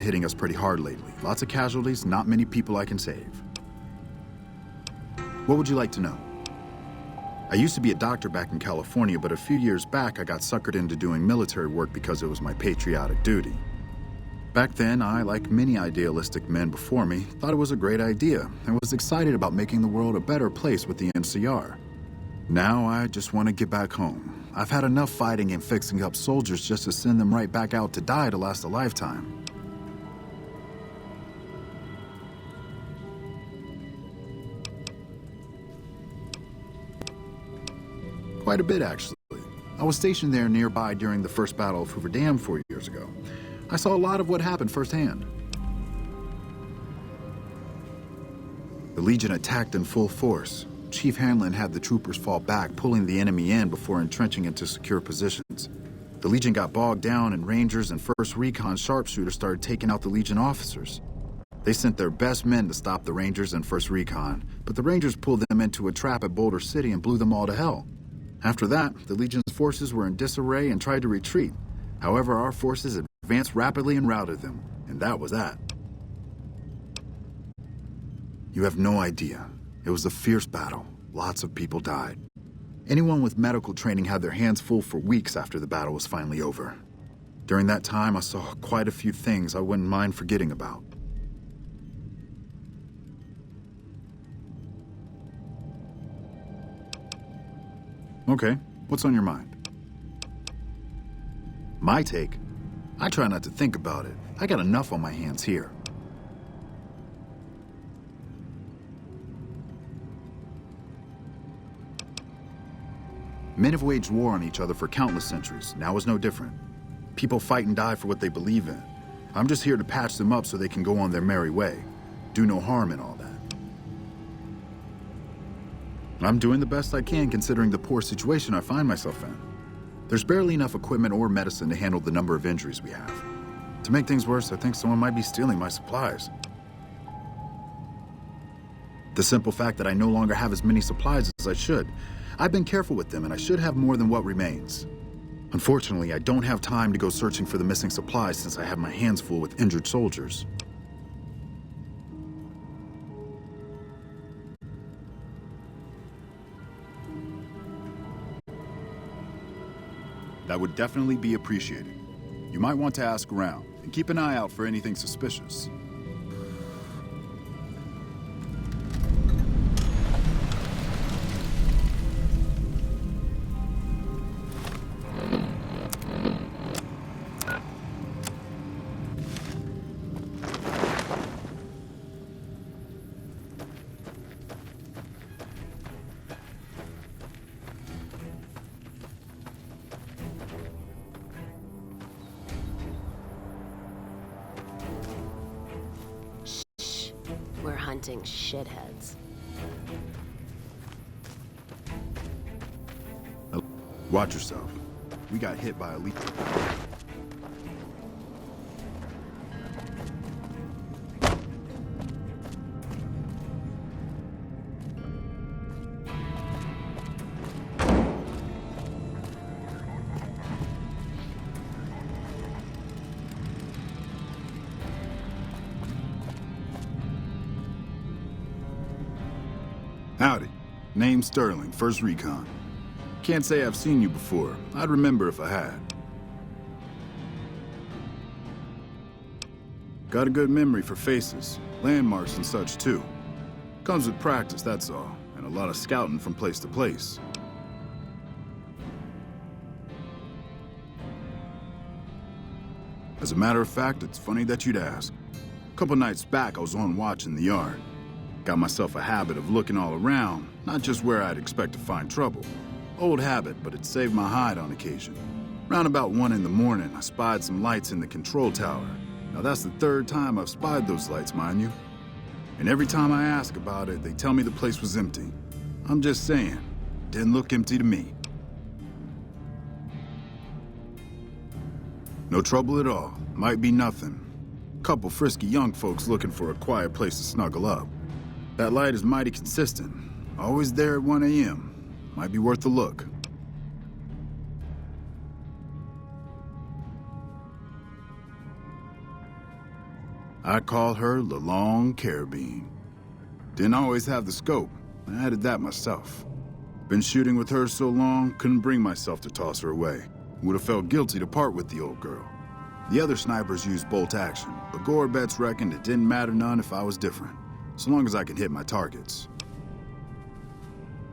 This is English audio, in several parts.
hitting us pretty hard lately. Lots of casualties, not many people I can save. What would you like to know? I used to be a doctor back in California, but a few years back I got suckered into doing military work because it was my patriotic duty. Back then, I, like many idealistic men before me, thought it was a great idea and was excited about making the world a better place with the NCR. Now I just want to get back home. I've had enough fighting and fixing up soldiers just to send them right back out to die to last a lifetime. Quite a bit, actually. I was stationed there nearby during the first Battle of Hoover Dam 4 years ago. I saw a lot of what happened firsthand. The Legion attacked in full force. Chief Hanlon had the troopers fall back, pulling the enemy in before entrenching into secure positions. The Legion got bogged down, and Rangers and 1st Recon sharpshooters started taking out the Legion officers. They sent their best men to stop the Rangers and 1st Recon, but the Rangers pulled them into a trap at Boulder City and blew them all to hell. After that, the Legion's forces were in disarray and tried to retreat. However, our forces advanced rapidly and routed them, and that was that. You have no idea. It was a fierce battle. Lots of people died. Anyone with medical training had their hands full for weeks after the battle was finally over. During that time, I saw quite a few things I wouldn't mind forgetting about. Okay, what's on your mind? My take? I try not to think about it. I got enough on my hands here. Men have waged war on each other for countless centuries. Now is no different. People fight and die for what they believe in. I'm just here to patch them up so they can go on their merry way. Do no harm in all that. I'm doing the best I can considering the poor situation I find myself in. There's barely enough equipment or medicine to handle the number of injuries we have. To make things worse, I think someone might be stealing my supplies. The simple fact that I no longer have as many supplies as I should. I've been careful with them and I should have more than what remains. Unfortunately, I don't have time to go searching for the missing supplies since I have my hands full with injured soldiers. That would definitely be appreciated. You might want to ask around, and keep an eye out for anything suspicious. We're hunting shitheads. Watch yourself. We got hit by a leak. Howdy. Name's Sterling, 1st Recon. Can't say I've seen you before. I'd remember if I had. Got a good memory for faces, landmarks and such too. Comes with practice, that's all, and a lot of scouting from place to place. As a matter of fact, it's funny that you'd ask. A couple nights back, I was on watch in the yard. Got myself a habit of looking all around, not just where I'd expect to find trouble. Old habit, but it saved my hide on occasion. Round about 1 in the morning, I spied some lights in the control tower. Now that's the 3rd time I've spied those lights, mind you. And every time I ask about it, they tell me the place was empty. I'm just saying, didn't look empty to me. No trouble at all, might be nothing. Couple frisky young folks looking for a quiet place to snuggle up. That light is mighty consistent. Always there at 1 a.m. Might be worth a look. I call her the Long Carabine. Didn't always have the scope. I added that myself. Been shooting with her so long, couldn't bring myself to toss her away. Would have felt guilty to part with the old girl. The other snipers used bolt action, but Gore bets reckoned it didn't matter none if I was different, so long as I could hit my targets.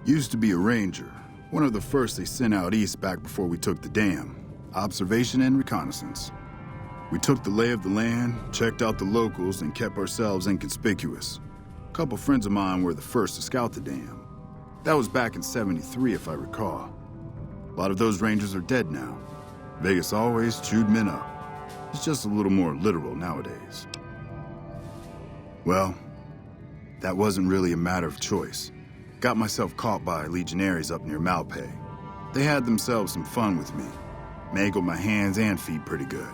Used to be a ranger, one of the first they sent out east back before we took the dam. Observation and reconnaissance. We took the lay of the land, checked out the locals, and kept ourselves inconspicuous. A couple friends of mine were the first to scout the dam. That was back in '73, if I recall. A lot of those rangers are dead now. Vegas always chewed men up. It's just a little more literal nowadays. Well, that wasn't really a matter of choice. Got myself caught by legionaries up near Malpay. They had themselves some fun with me. Mangled my hands and feet pretty good.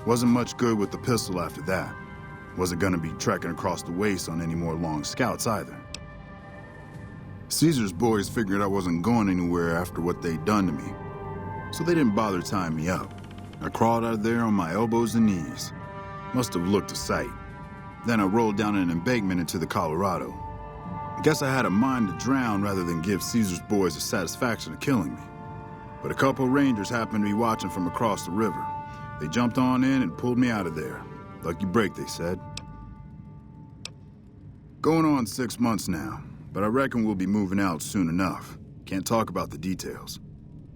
Wasn't much good with the pistol after that. Wasn't gonna be trekking across the waste on any more long scouts either. Caesar's boys figured I wasn't going anywhere after what they'd done to me, so they didn't bother tying me up. I crawled out of there on my elbows and knees. Must have looked a sight. Then I rolled down an embankment into the Colorado. I guess I had a mind to drown rather than give Caesar's boys the satisfaction of killing me. But a couple rangers happened to be watching from across the river. They jumped on in and pulled me out of there. Lucky break, they said. Going on 6 months now, but I reckon we'll be moving out soon enough. Can't talk about the details.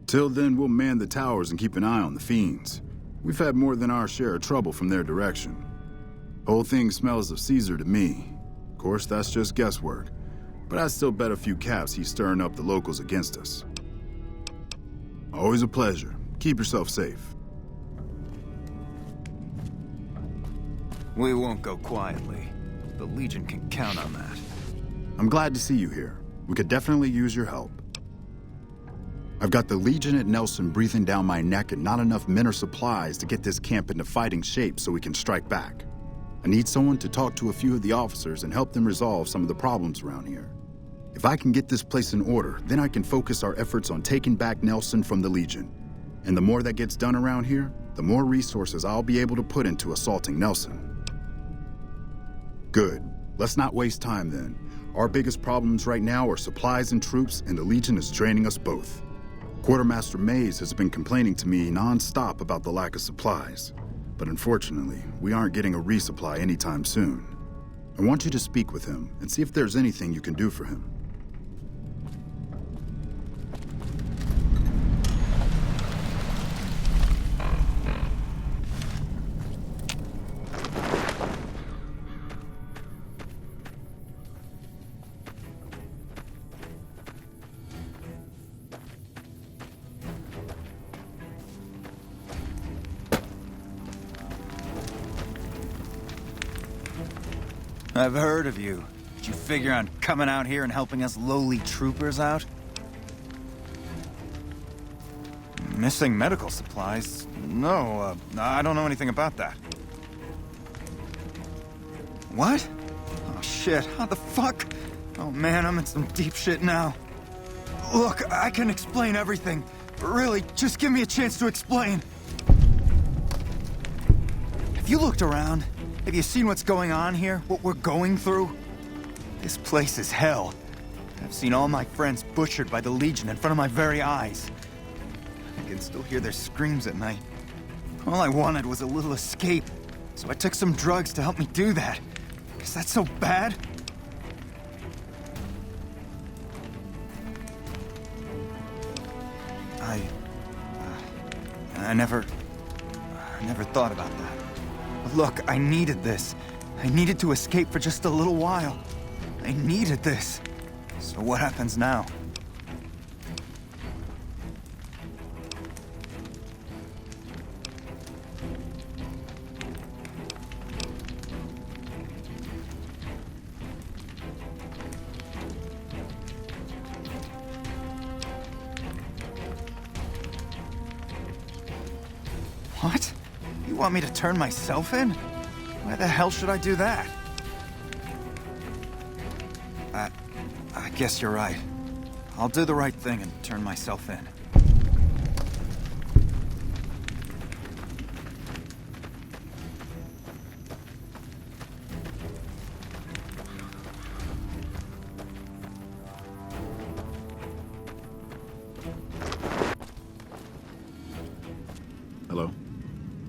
Till then, we'll man the towers and keep an eye on the fiends. We've had more than our share of trouble from their direction. Whole thing smells of Caesar to me. Of course, that's just guesswork. But I'd still bet a few caps he's stirring up the locals against us. Always a pleasure. Keep yourself safe. We won't go quietly. The Legion can count on that. I'm glad to see you here. We could definitely use your help. I've got the Legion at Nelson breathing down my neck and not enough men or supplies to get this camp into fighting shape so we can strike back. I need someone to talk to a few of the officers and help them resolve some of the problems around here. If I can get this place in order, then I can focus our efforts on taking back Nelson from the Legion. And the more that gets done around here, the more resources I'll be able to put into assaulting Nelson. Good. Let's not waste time then. Our biggest problems right now are supplies and troops, and the Legion is draining us both. Quartermaster Mays has been complaining to me non-stop about the lack of supplies. But unfortunately, we aren't getting a resupply anytime soon. I want you to speak with him and see if there's anything you can do for him. I've heard of you. Did you figure on coming out here and helping us lowly troopers out? Missing medical supplies? No, I don't know anything about that. What? Oh shit, how the fuck? Oh man, I'm in some deep shit now. Look, I can explain everything. Really, just give me a chance to explain. Have you looked around? Have you seen what's going on here? What we're going through? This place is hell. I've seen all my friends butchered by the Legion in front of my very eyes. I can still hear their screams at night. All I wanted was a little escape, so I took some drugs to help me do that. Is that so bad? I never thought about that. But look, I needed this. I needed to escape for just a little while. I needed this. So what happens now? What? You want me to turn myself in? Why the hell should I do that? I guess you're right. I'll do the right thing and turn myself in.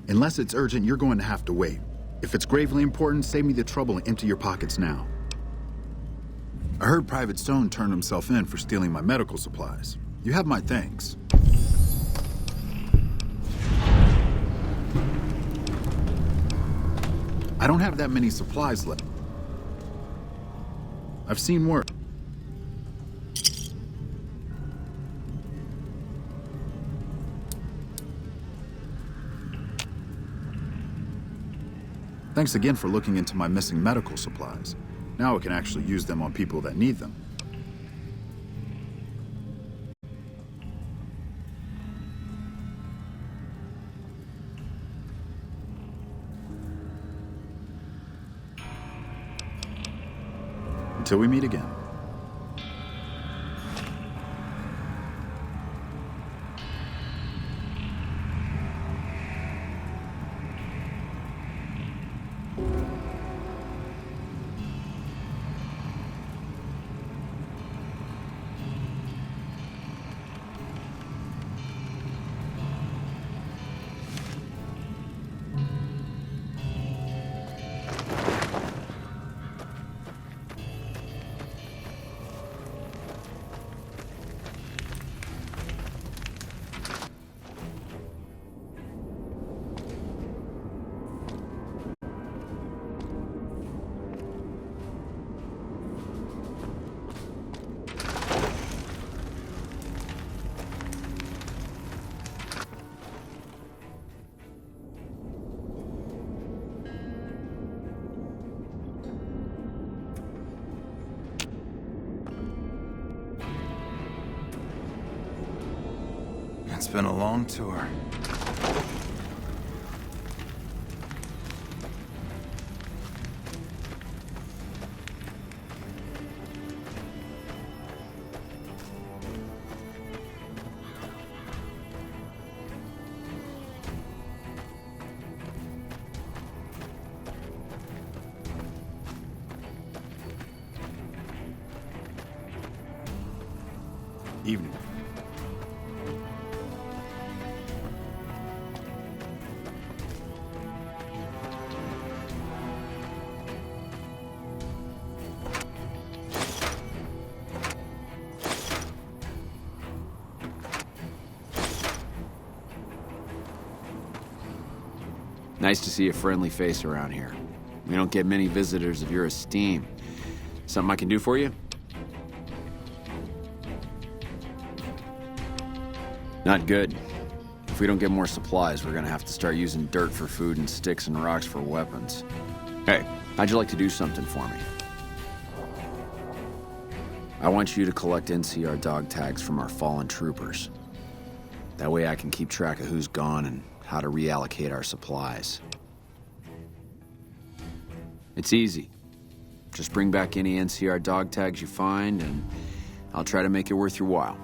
Unless it's urgent, you're going to have to wait. If it's gravely important, save me the trouble and empty your pockets now. I heard Private Stone turned himself in for stealing my medical supplies. You have my thanks. I don't have that many supplies left. I've seen worse. Thanks again for looking into my missing medical supplies. Now I can actually use them on people that need them. Until we meet again. It's been a long tour. Evening. Nice to see a friendly face around here. We don't get many visitors of your esteem. Something I can do for you? Not good. If we don't get more supplies, we're gonna have to start using dirt for food and sticks and rocks for weapons. Hey, how'd you like to do something for me? I want you to collect NCR dog tags from our fallen troopers. That way I can keep track of who's gone and how to reallocate our supplies. It's easy. Just bring back any NCR dog tags you find, and I'll try to make it worth your while.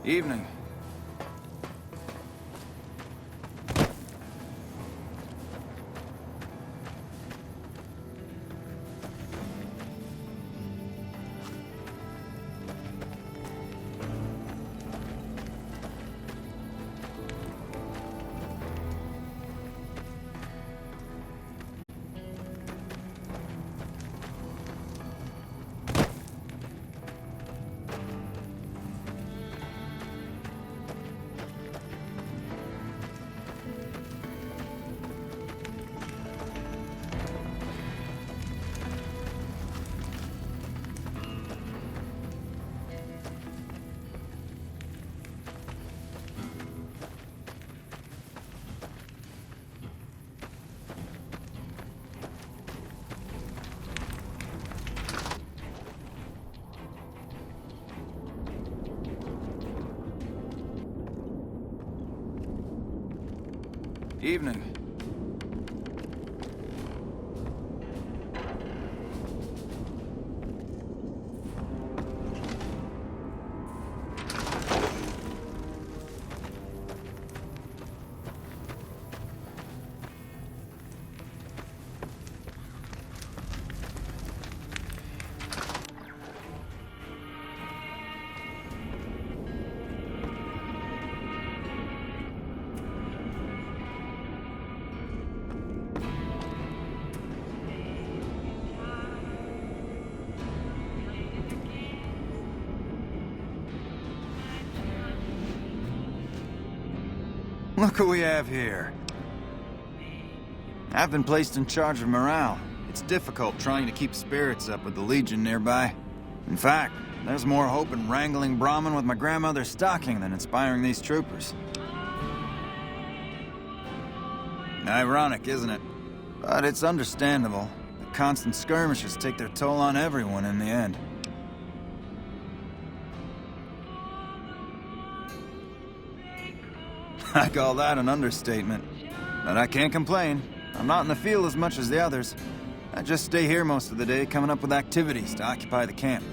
Evening. Evening. Look who we have here. I've been placed in charge of morale. It's difficult trying to keep spirits up with the Legion nearby. In fact, there's more hope in wrangling Brahmin with my grandmother's stocking than inspiring these troopers. Ironic, isn't it? But it's understandable. The constant skirmishes take their toll on everyone in the end. I call that an understatement. But I can't complain. I'm not in the field as much as the others. I just stay here most of the day, coming up with activities to occupy the camp.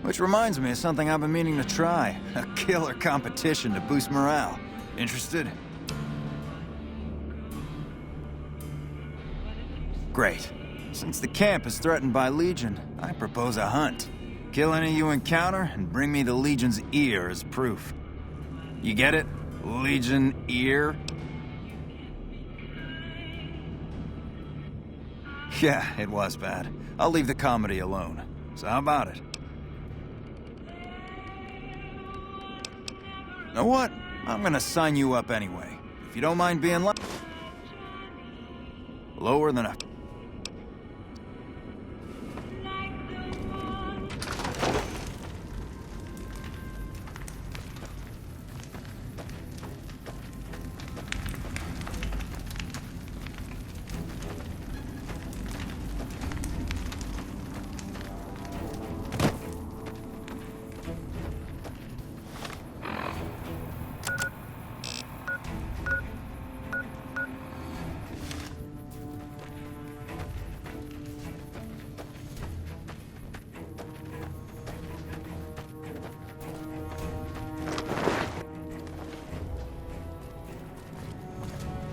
Which reminds me of something I've been meaning to try. A killer competition to boost morale. Interested? Great. Since the camp is threatened by Legion, I propose a hunt. Kill any you encounter and bring me the Legion's ear as proof. You get it? Legion ear? Yeah, it was bad. I'll leave the comedy alone. So how about it? Know what? I'm gonna sign you up anyway. If you don't mind being lower than a...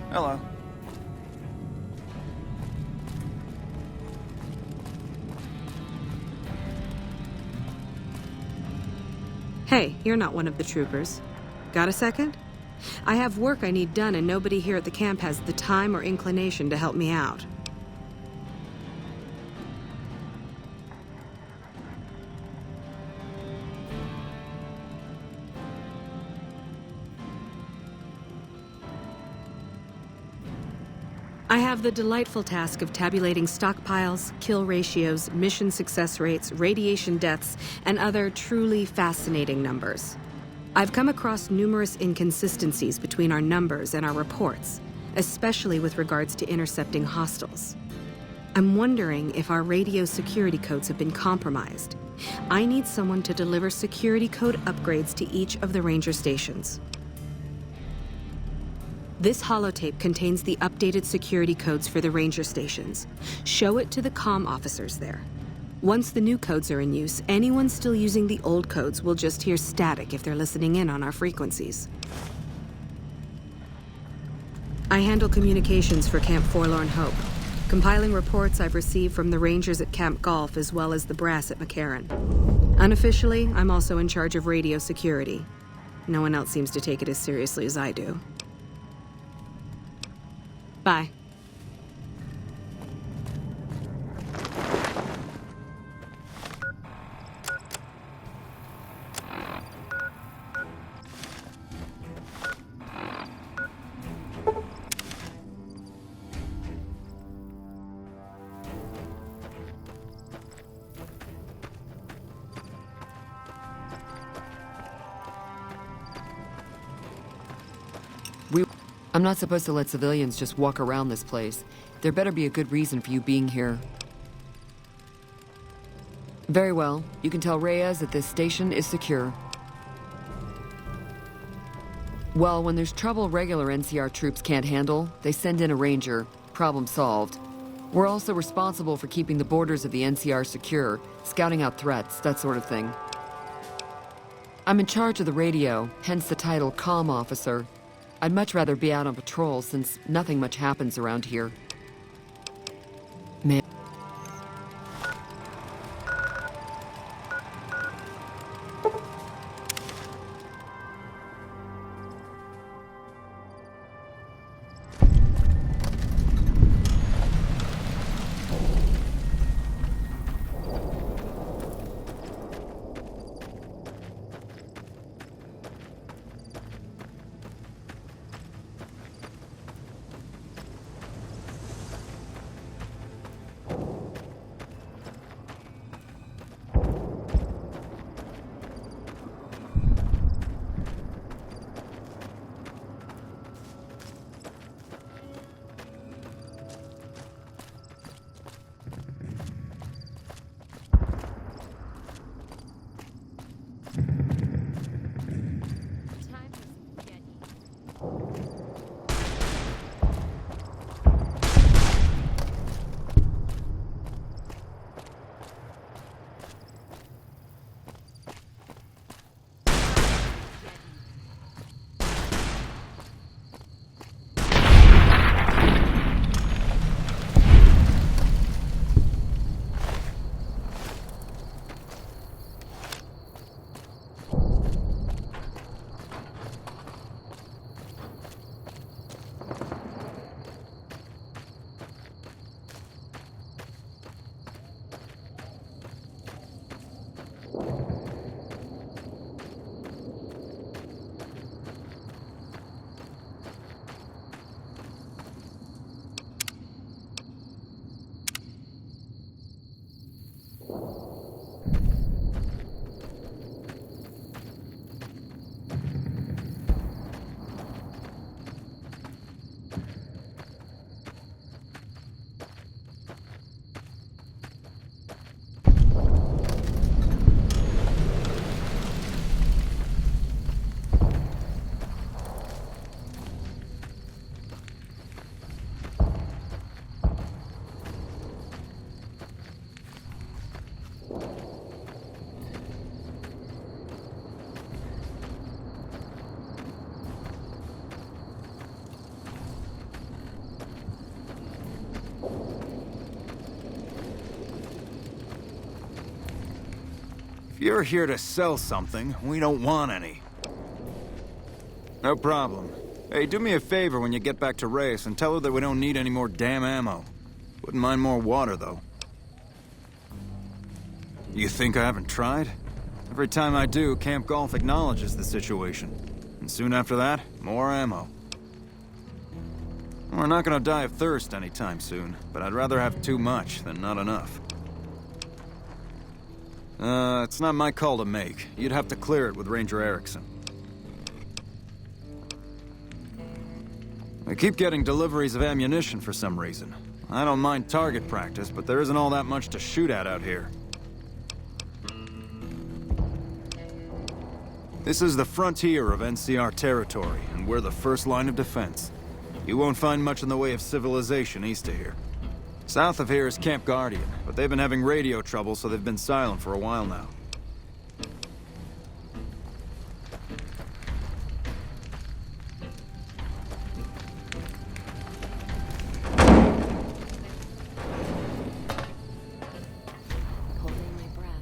Hello. Hey, you're not one of the troopers. Got a second? I have work I need done and nobody here at the camp has the time or inclination to help me out. I have the delightful task of tabulating stockpiles, kill ratios, mission success rates, radiation deaths, and other truly fascinating numbers. I've come across numerous inconsistencies between our numbers and our reports, especially with regards to intercepting hostiles. I'm wondering if our radio security codes have been compromised. I need someone to deliver security code upgrades to each of the ranger stations. This holotape contains the updated security codes for the ranger stations. Show it to the comm officers there. Once the new codes are in use, anyone still using the old codes will just hear static if they're listening in on our frequencies. I handle communications for Camp Forlorn Hope, compiling reports I've received from the rangers at Camp Golf as well as the brass at McCarran. Unofficially, I'm also in charge of radio security. No one else seems to take it as seriously as I do. Bye. I'm not supposed to let civilians just walk around this place. There better be a good reason for you being here. Very well. You can tell Reyes that this station is secure. Well, when there's trouble regular NCR troops can't handle, they send in a ranger. Problem solved. We're also responsible for keeping the borders of the NCR secure, scouting out threats, that sort of thing. I'm in charge of the radio, hence the title Comm Officer. I'd much rather be out on patrol since nothing much happens around here. Man. If you're here to sell something, we don't want any. No problem. Hey, do me a favor when you get back to Reyes and tell her that we don't need any more damn ammo. Wouldn't mind more water, though. You think I haven't tried? Every time I do, Camp Golf acknowledges the situation. And soon after that, more ammo. We're not gonna die of thirst anytime soon, but I'd rather have too much than not enough. It's not my call to make. You'd have to clear it with Ranger Erickson. I keep getting deliveries of ammunition for some reason. I don't mind target practice, but there isn't all that much to shoot at out here. This is the frontier of NCR territory, and we're the first line of defense. You won't find much in the way of civilization east of here. South of here is Camp Guardian, but they've been having radio trouble, so they've been silent for a while now. Holding my breath.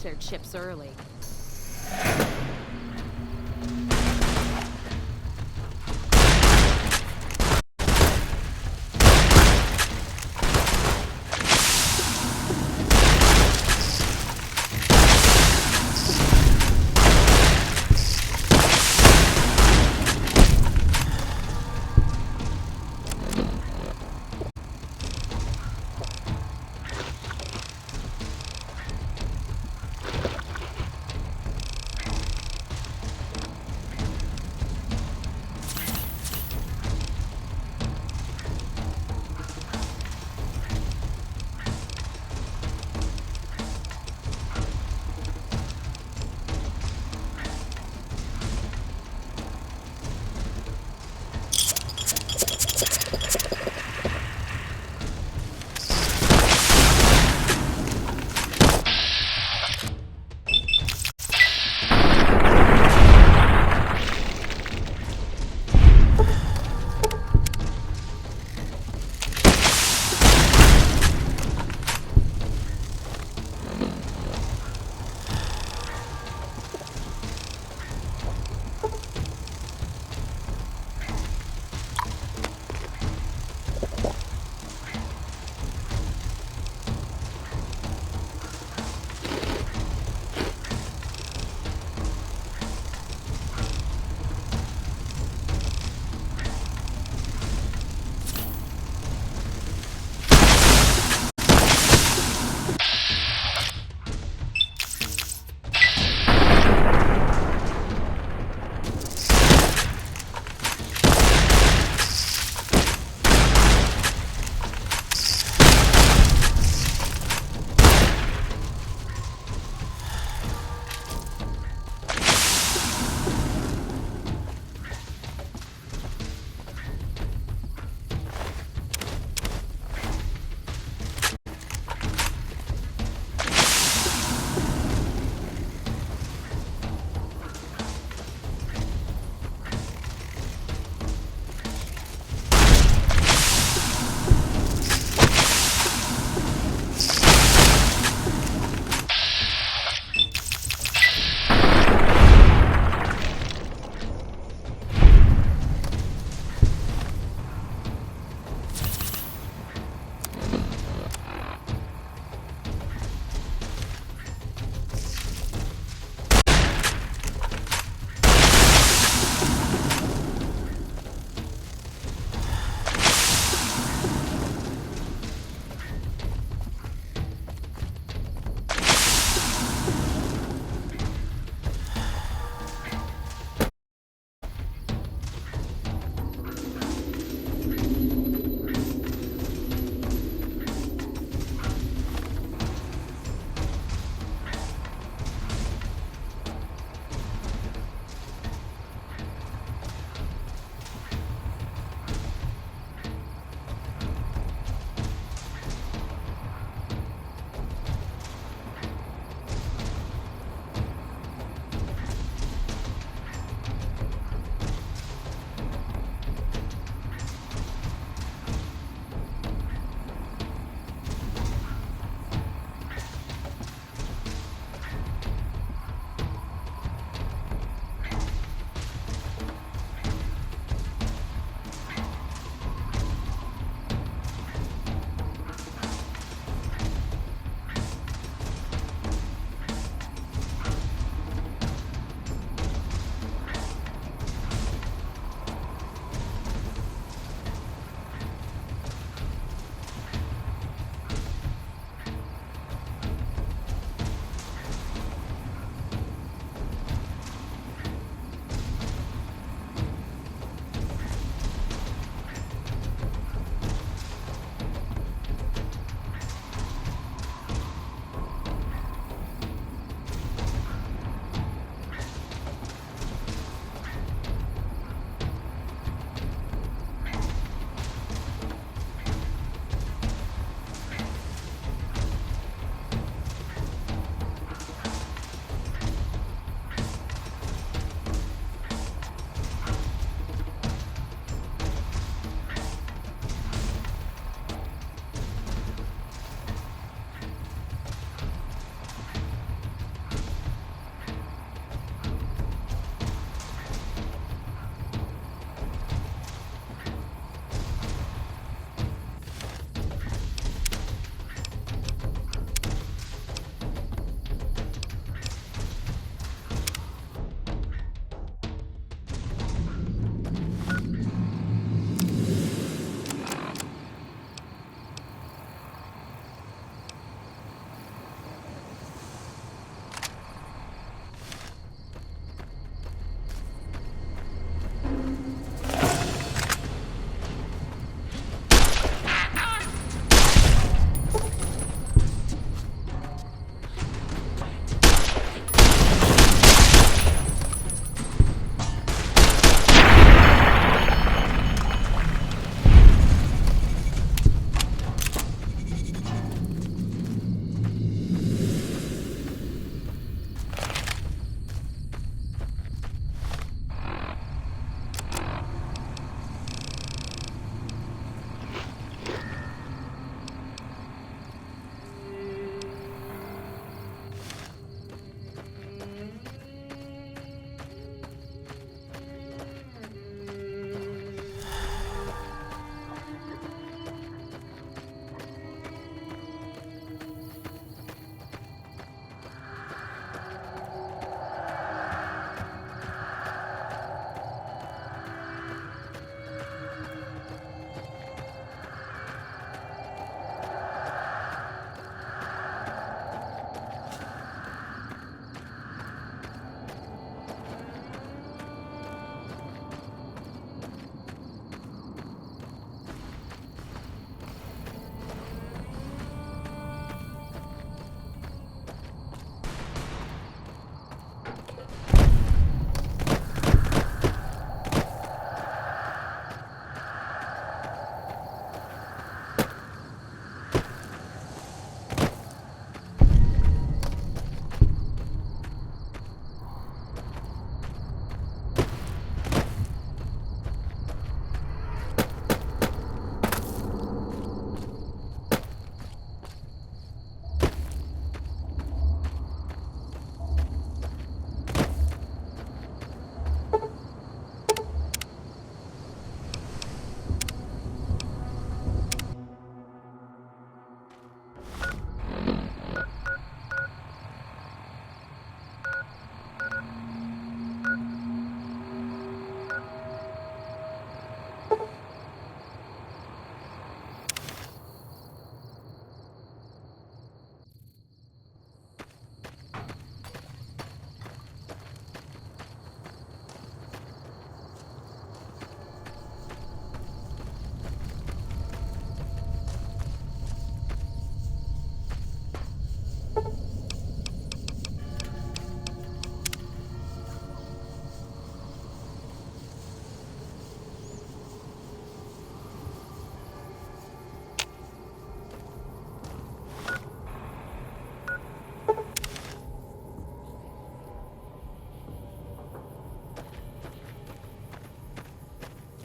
their chips early.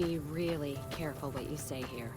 Be really careful what you say here.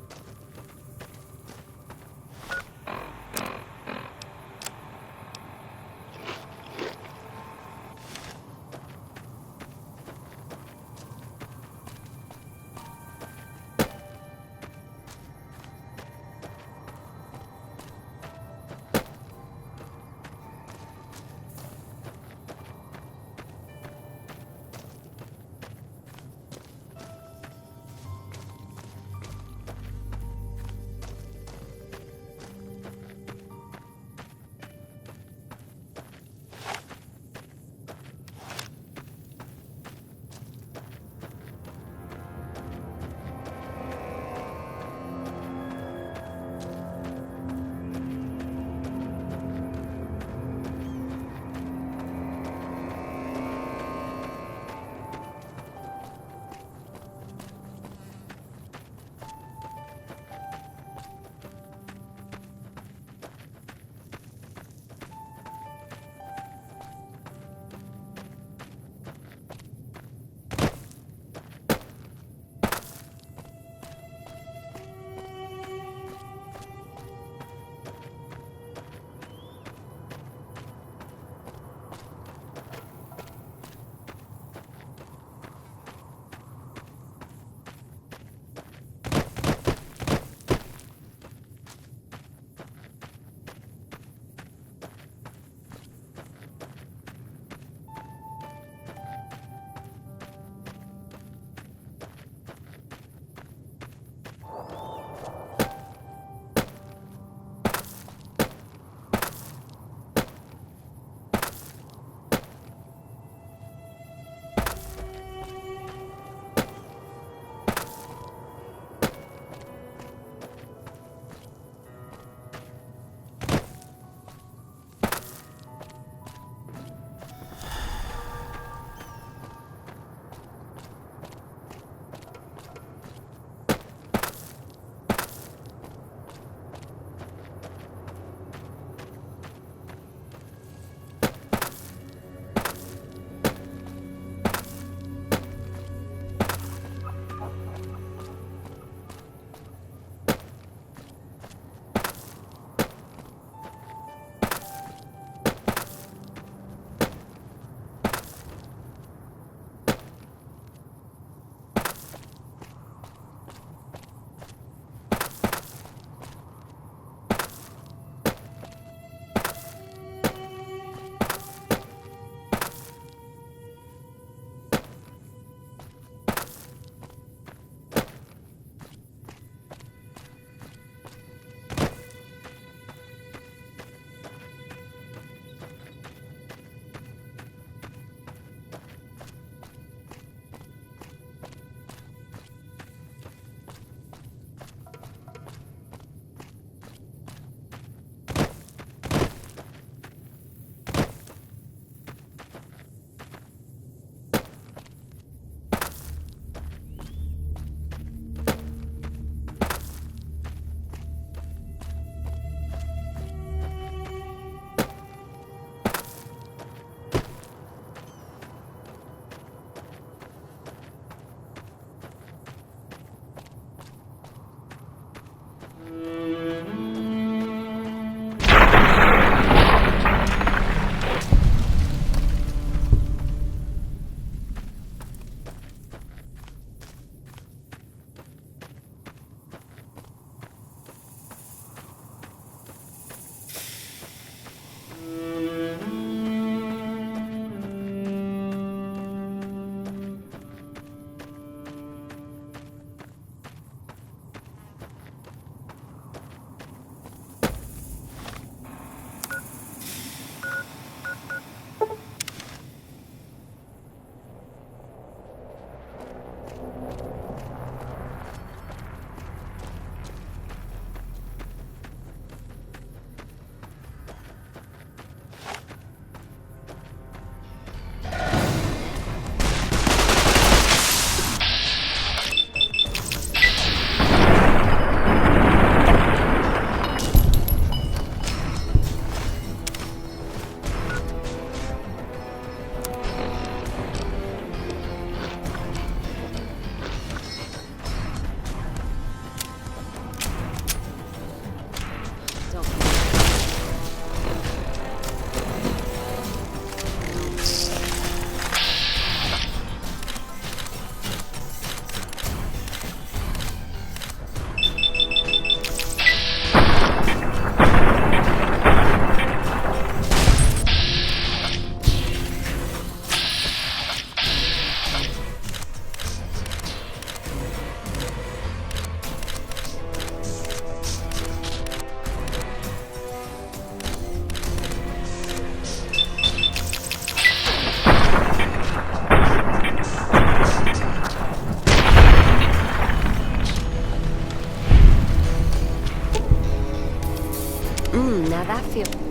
Yeah, that feels...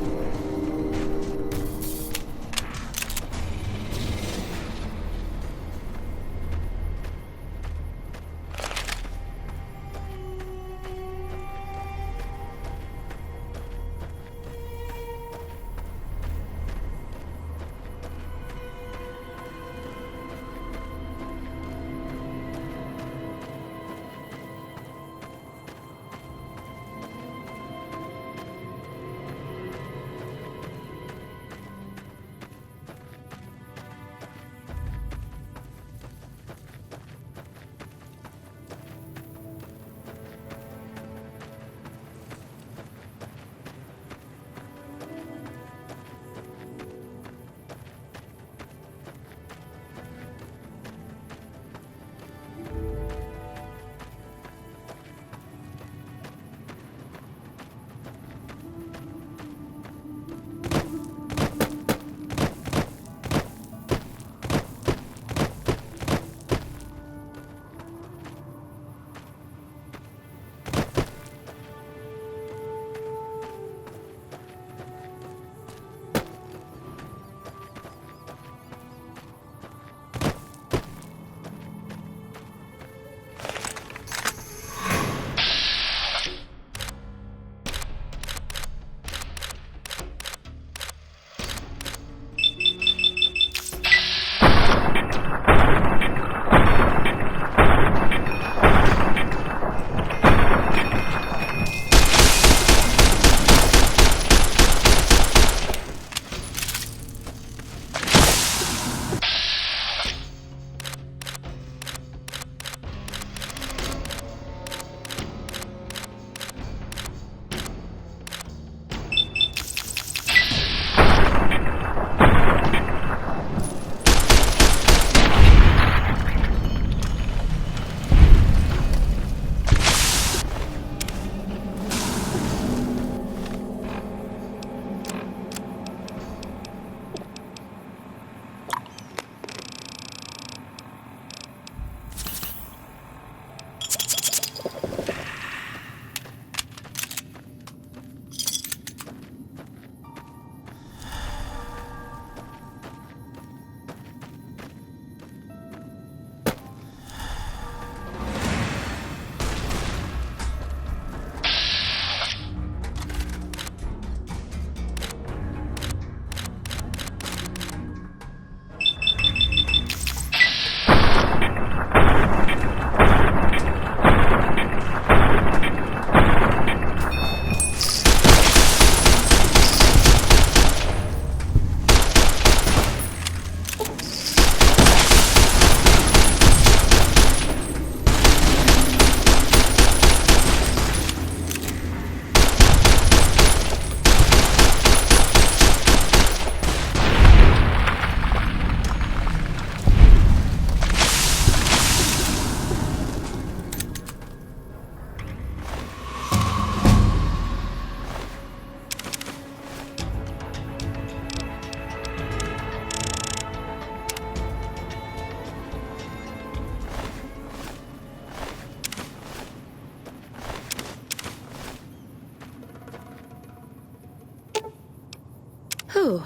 Whew.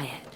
quiet.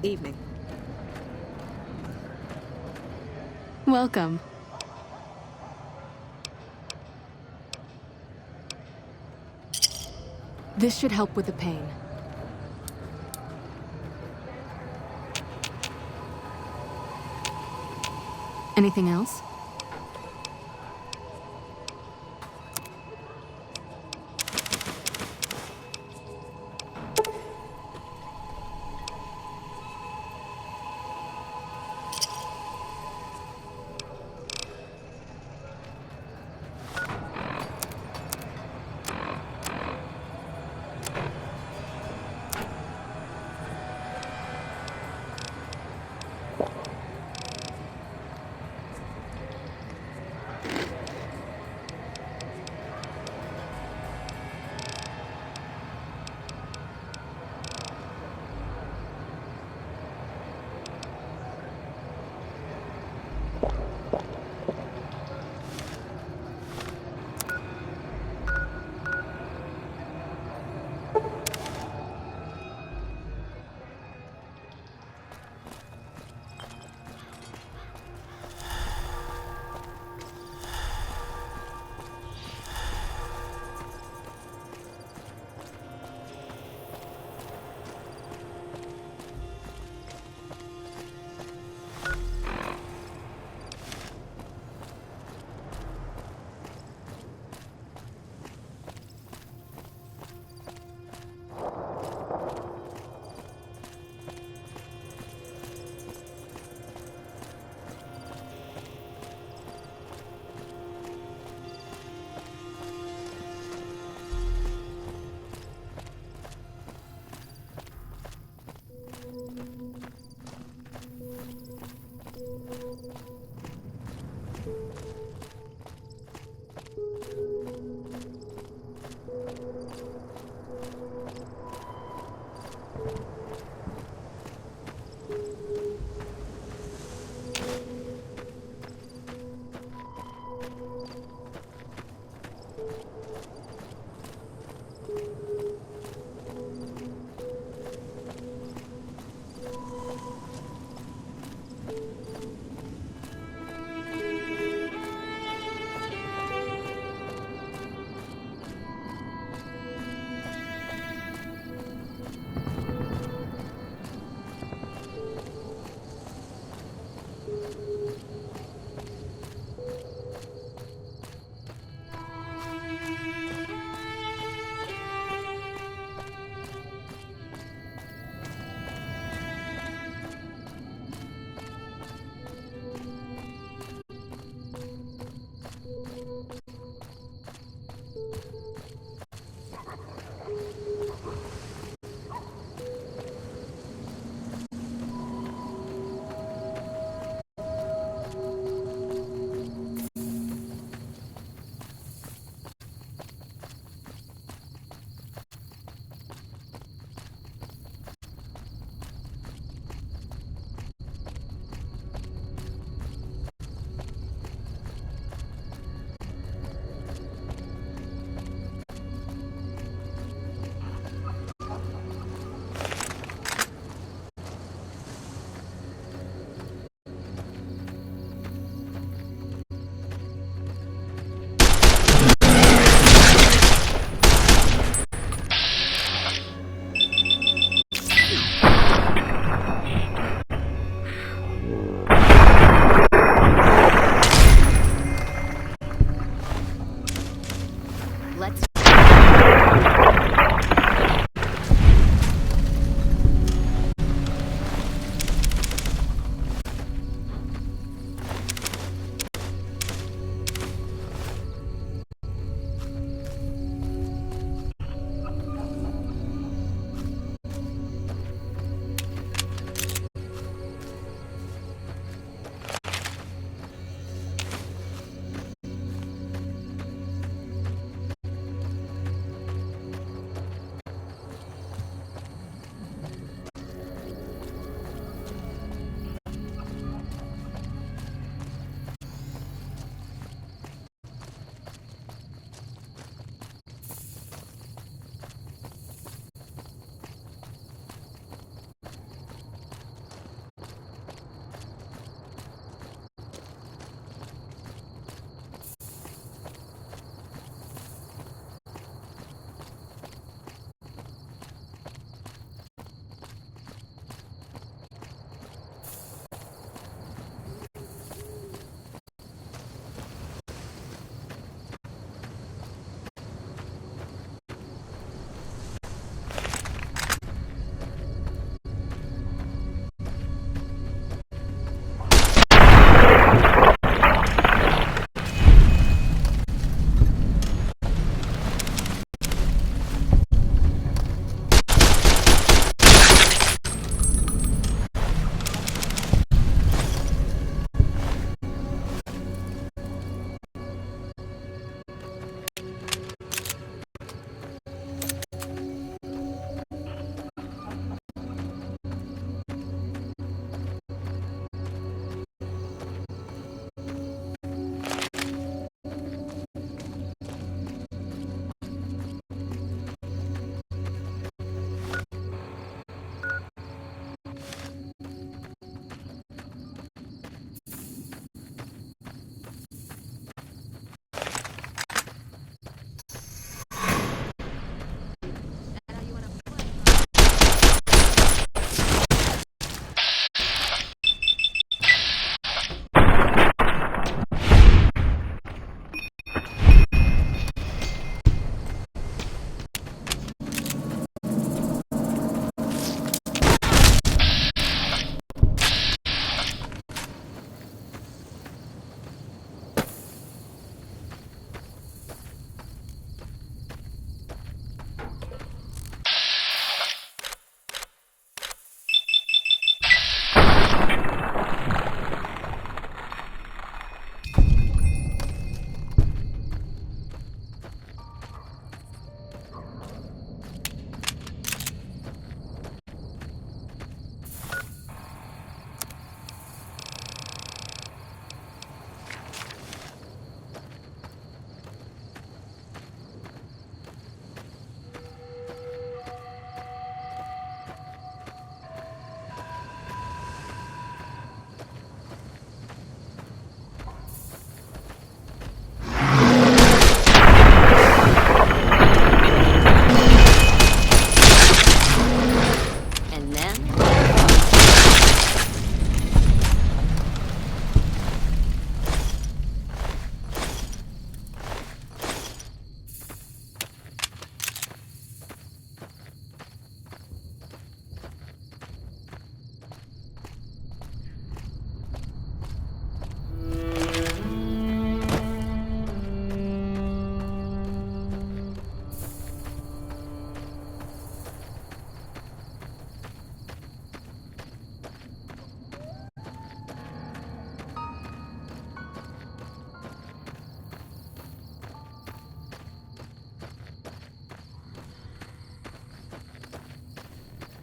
Evening. Welcome. This should help with the pain. Anything else?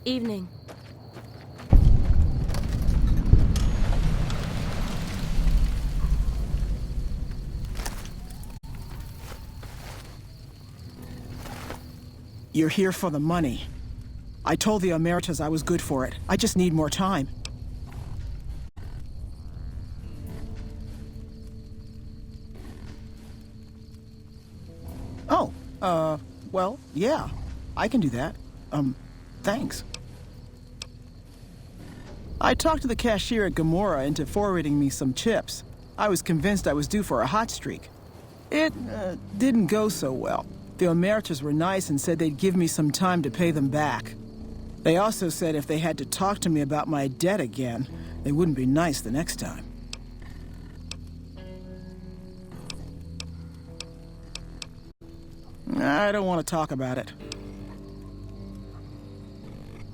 Evening. You're here for the money. I told the Emeritus I was good for it. I just need more time. Oh, well, yeah. I can do that. Thanks. I talked to the cashier at Gamora into forwarding me some chips. I was convinced I was due for a hot streak. It, didn't go so well. The Emeritus were nice and said they'd give me some time to pay them back. They also said if they had to talk to me about my debt again, they wouldn't be nice the next time. I don't want to talk about it.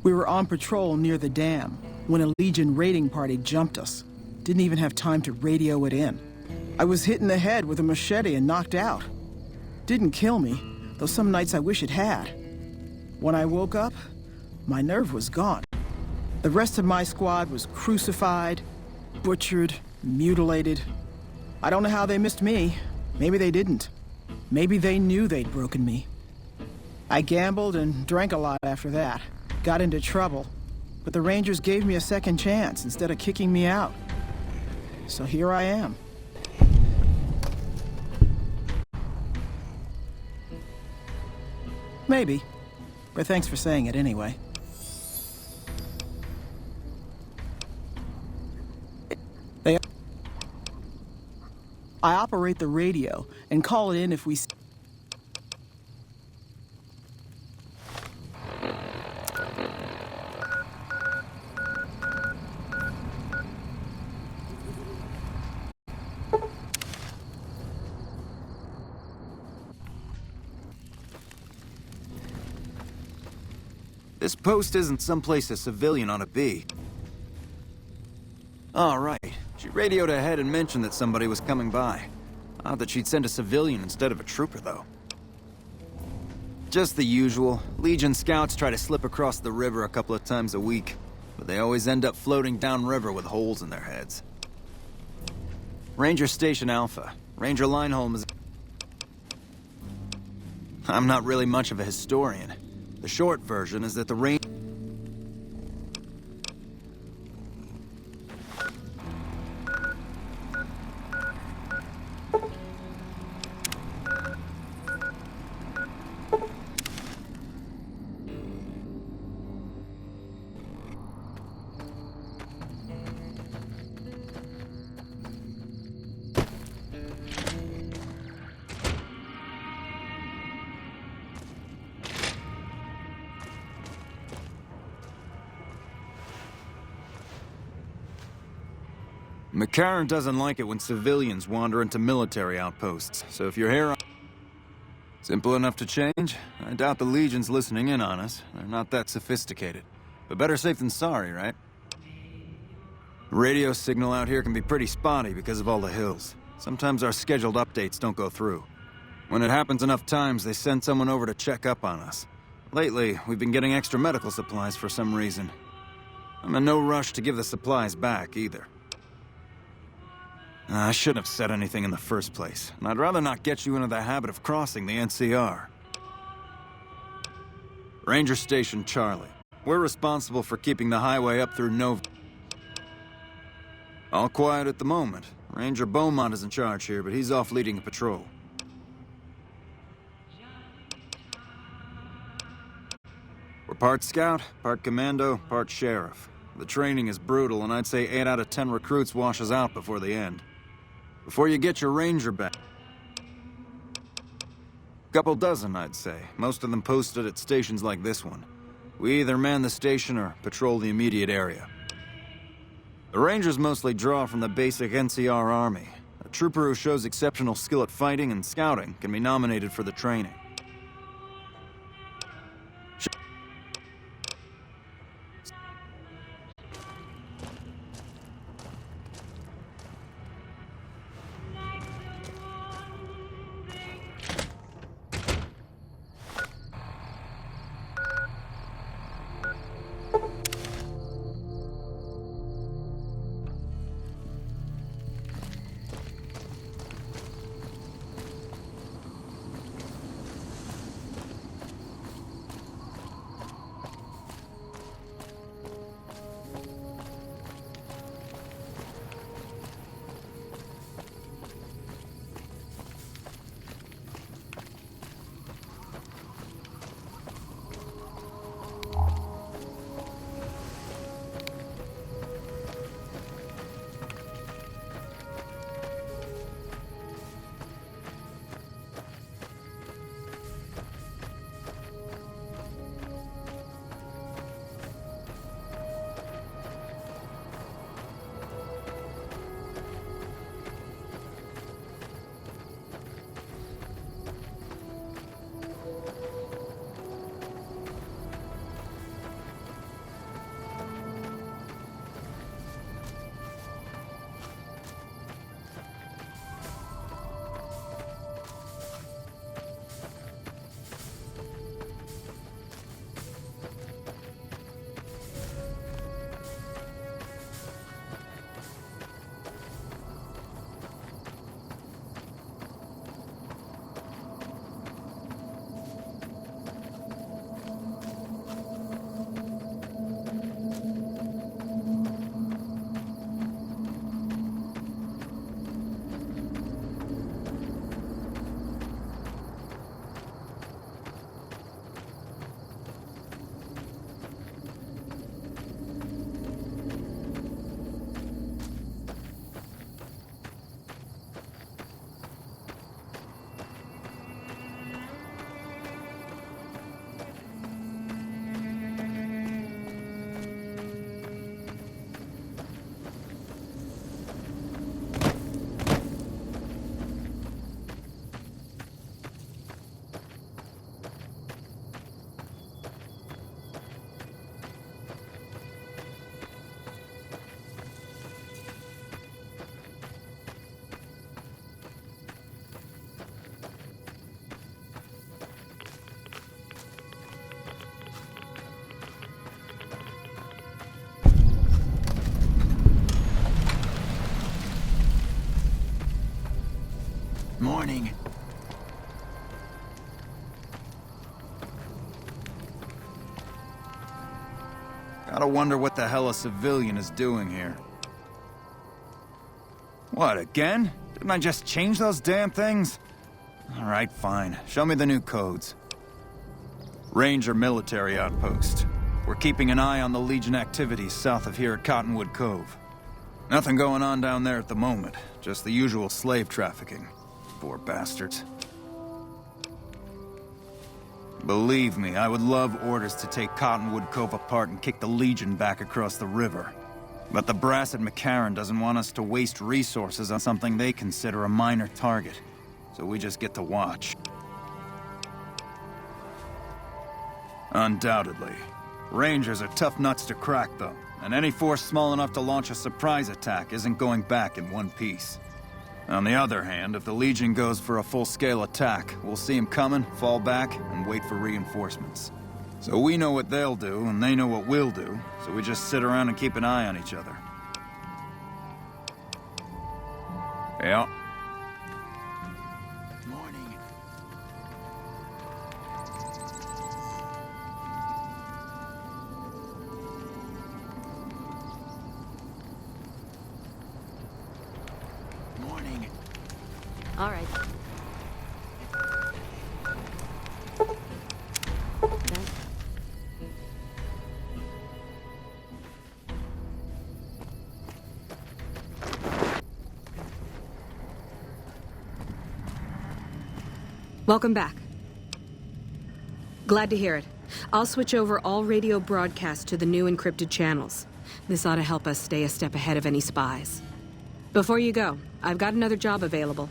We were on patrol near the dam when a Legion raiding party jumped us. Didn't even have time to radio it in. I was hit in the head with a machete and knocked out. Didn't kill me, though some nights I wish it had. When I woke up, my nerve was gone. The rest of my squad was crucified, butchered, mutilated. I don't know how they missed me. Maybe they didn't. Maybe they knew they'd broken me. I gambled and drank a lot after that. Got into trouble. But the Rangers gave me a second chance instead of kicking me out. So here I am. Maybe. But thanks for saying it anyway. I operate the radio and call it in if we... This post isn't someplace a civilian ought to be. All right. She radioed ahead and mentioned that somebody was coming by. Odd that she'd send a civilian instead of a trooper, though. Just the usual. Legion scouts try to slip across the river a couple of times a week, but they always end up floating downriver with holes in their heads. Ranger Station Alpha. Ranger Lineholm is... I'm not really much of a historian. The short version is that the Ranger... McCarran doesn't like it when civilians wander into military outposts, so if you're here... Simple enough to change? I doubt the Legion's listening in on us. They're not that sophisticated. But better safe than sorry, right? Radio signal out here can be pretty spotty because of all the hills. Sometimes our scheduled updates don't go through. When it happens enough times, they send someone over to check up on us. Lately, we've been getting extra medical supplies for some reason. I'm in no rush to give the supplies back, either. I shouldn't have said anything in the first place, and I'd rather not get you into the habit of crossing the NCR. Ranger Station Charlie. We're responsible for keeping the highway up through Nova. All quiet at the moment. Ranger Beaumont is in charge here, but he's off leading a patrol. We're part scout, part commando, part sheriff. The training is brutal, and I'd say 8 out of 10 recruits washes out before the end. Before you get your ranger back. Couple dozen, I'd say. Most of them posted at stations like this one. We either man the station or patrol the immediate area. The rangers mostly draw from the basic NCR army. A trooper who shows exceptional skill at fighting and scouting can be nominated for the training. Morning. Gotta wonder what the hell a civilian is doing here. What, again? Didn't I just change those damn things? Alright, fine. Show me the new codes. Ranger military outpost. We're keeping an eye on the Legion activities south of here at Cottonwood Cove. Nothing going on down there at the moment. Just the usual slave trafficking. Poor bastards. Believe me, I would love orders to take Cottonwood Cove apart and kick the Legion back across the river. But the brass at McCarran doesn't want us to waste resources on something they consider a minor target. So we just get to watch. Undoubtedly. Rangers are tough nuts to crack, though. And any force small enough to launch a surprise attack isn't going back in one piece. On the other hand, if the Legion goes for a full-scale attack, we'll see them coming, fall back, and wait for reinforcements. So we know what they'll do, and they know what we'll do, so we just sit around and keep an eye on each other. Yeah. Morning. Morning. All right. Welcome back. Glad to hear it. I'll switch over all radio broadcasts to the new encrypted channels. This ought to help us stay a step ahead of any spies. Before you go, I've got another job available.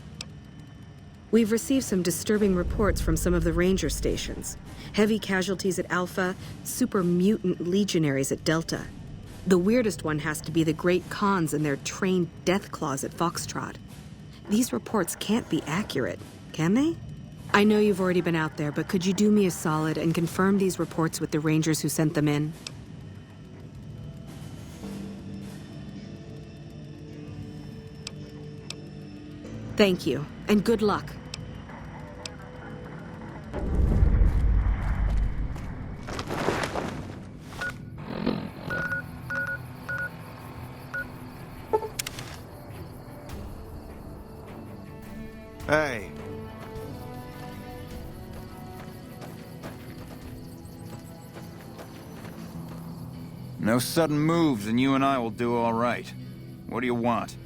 We've received some disturbing reports from some of the ranger stations. Heavy casualties at Alpha, super mutant legionaries at Delta. The weirdest one has to be the Great Khans and their trained death claws at Foxtrot. These reports can't be accurate, can they? I know you've already been out there, but could you do me a solid and confirm these reports with the Rangers who sent them in? Thank you, and good luck. Hey. No sudden moves and you and I will do all right. What do you want?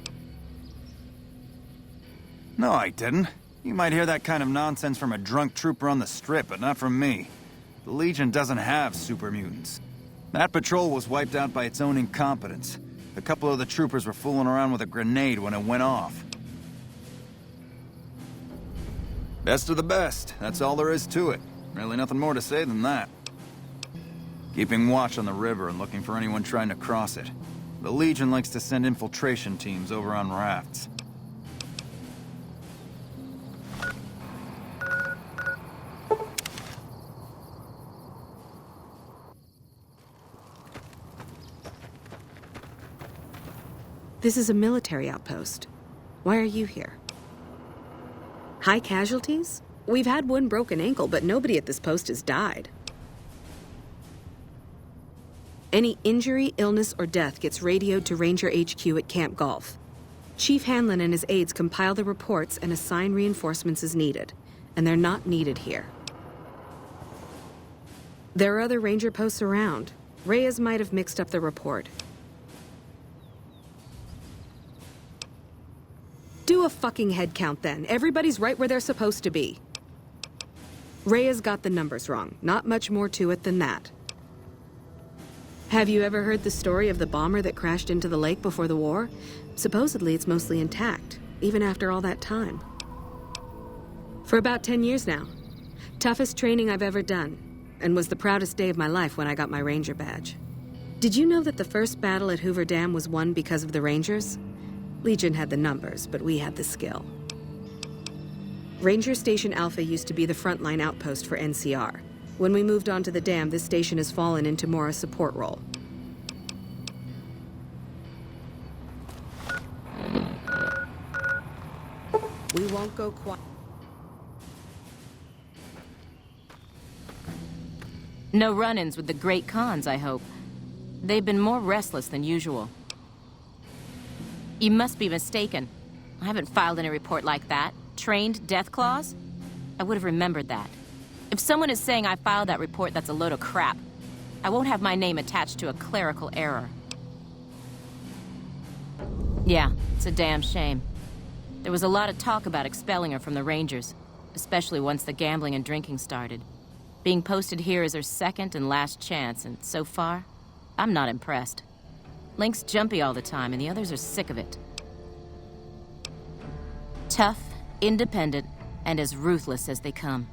No, I didn't. You might hear that kind of nonsense from a drunk trooper on the strip, but not from me. The Legion doesn't have super mutants. That patrol was wiped out by its own incompetence. A couple of the troopers were fooling around with a grenade when it went off. Best of the best. That's all there is to it. Really nothing more to say than that. Keeping watch on the river and looking for anyone trying to cross it. The Legion likes to send infiltration teams over on rafts. This is a military outpost. Why are you here? High casualties? We've had one broken ankle, but nobody at this post has died. Any injury, illness, or death gets radioed to Ranger HQ at Camp Golf. Chief Hanlon and his aides compile the reports and assign reinforcements as needed, and they're not needed here. There are other Ranger posts around. Reyes might have mixed up the report. Do a fucking head count then. Everybody's right where they're supposed to be. Reyes got the numbers wrong. Not much more to it than that. Have you ever heard the story of the bomber that crashed into the lake before the war? Supposedly it's mostly intact, even after all that time. For about 10 years now. Toughest training I've ever done, and was the proudest day of my life when I got my Ranger badge. Did you know that the first battle at Hoover Dam was won because of the Rangers? Legion had the numbers, but we had the skill. Ranger Station Alpha used to be the frontline outpost for NCR. When we moved on to the dam, this station has fallen into more a support role. We won't go quiet. No run-ins with the Great Khans, I hope. They've been more restless than usual. You must be mistaken. I haven't filed any report like that. Trained death claws? I would have remembered that. If someone is saying I filed that report, that's a load of crap. I won't have my name attached to a clerical error. Yeah, it's a damn shame. There was a lot of talk about expelling her from the Rangers, especially once the gambling and drinking started. Being posted here is her second and last chance, and so far, I'm not impressed. Link's jumpy all the time, and the others are sick of it. Tough, independent, and as ruthless as they come.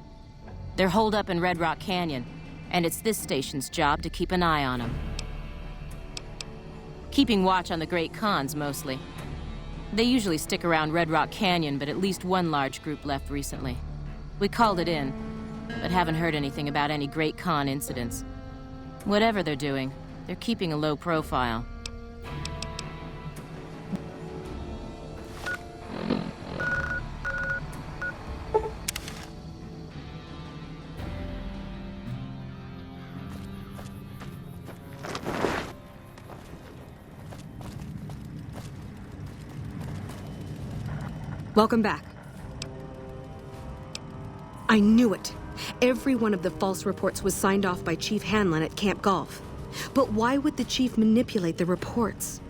They're holed up in Red Rock Canyon, and it's this station's job to keep an eye on them. Keeping watch on the Great Khans, mostly. They usually stick around Red Rock Canyon, but at least one large group left recently. We called it in, but haven't heard anything about any Great Khan incidents. Whatever they're doing, they're keeping a low profile. Welcome back. I knew it. Every one of the false reports was signed off by Chief Hanlon at Camp Golf. But why would the Chief manipulate the reports?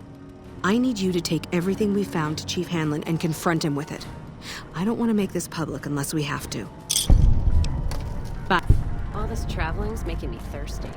I need you to take everything we found to Chief Hanlon and confront him with it. I don't want to make this public unless we have to. Bye. All this traveling's making me thirsty.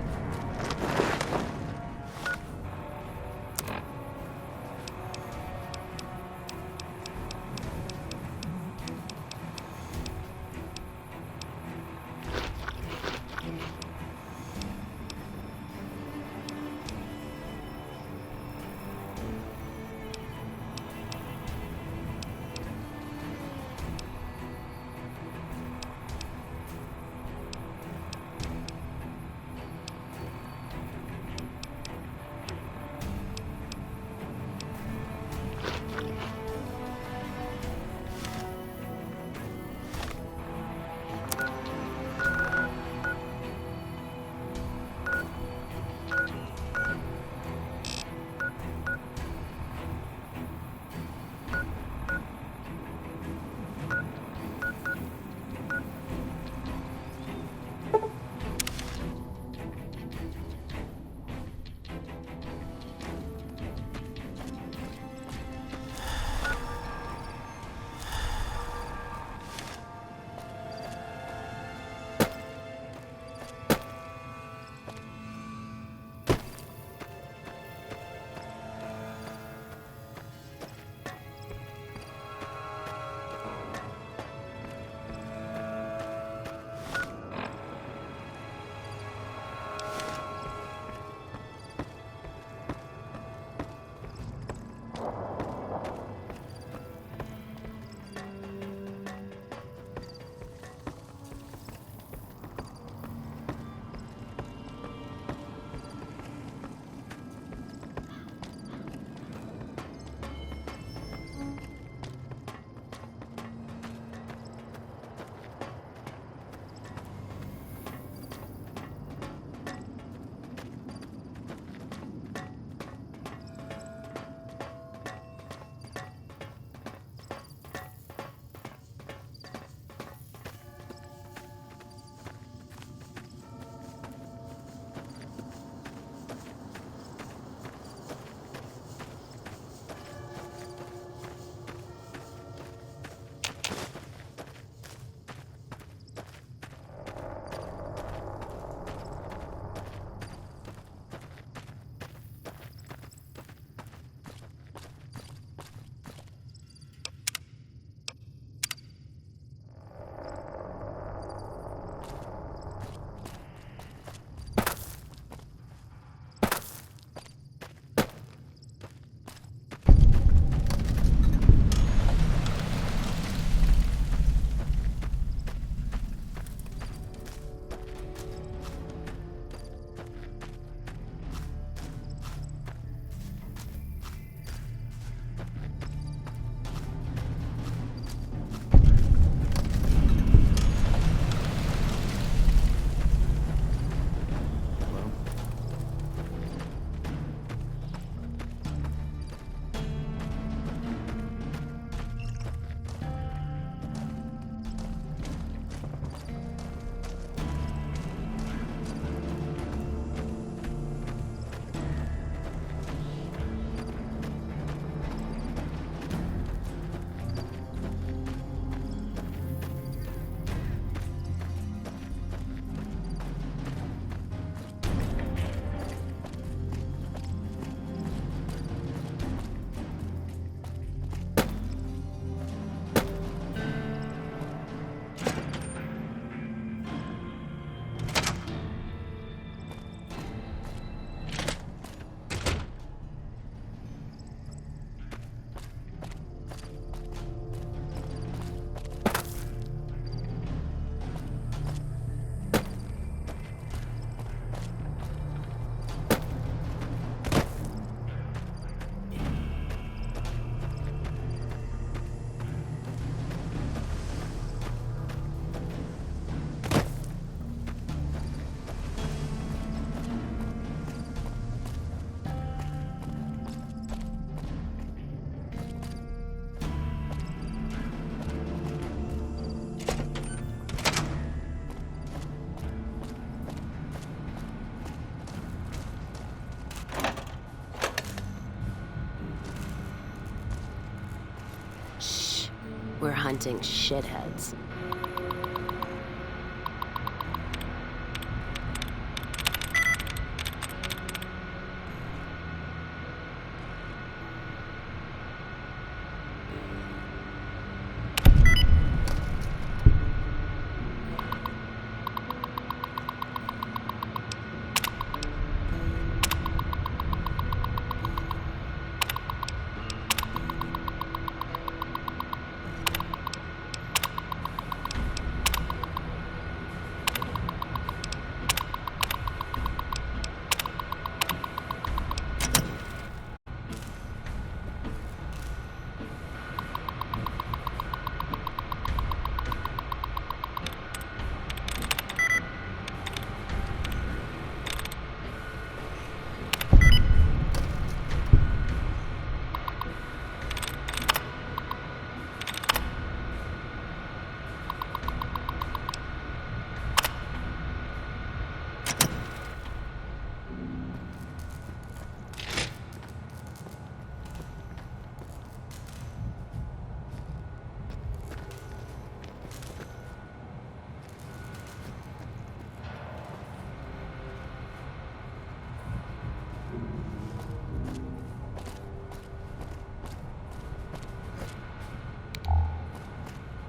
We're hunting shitheads.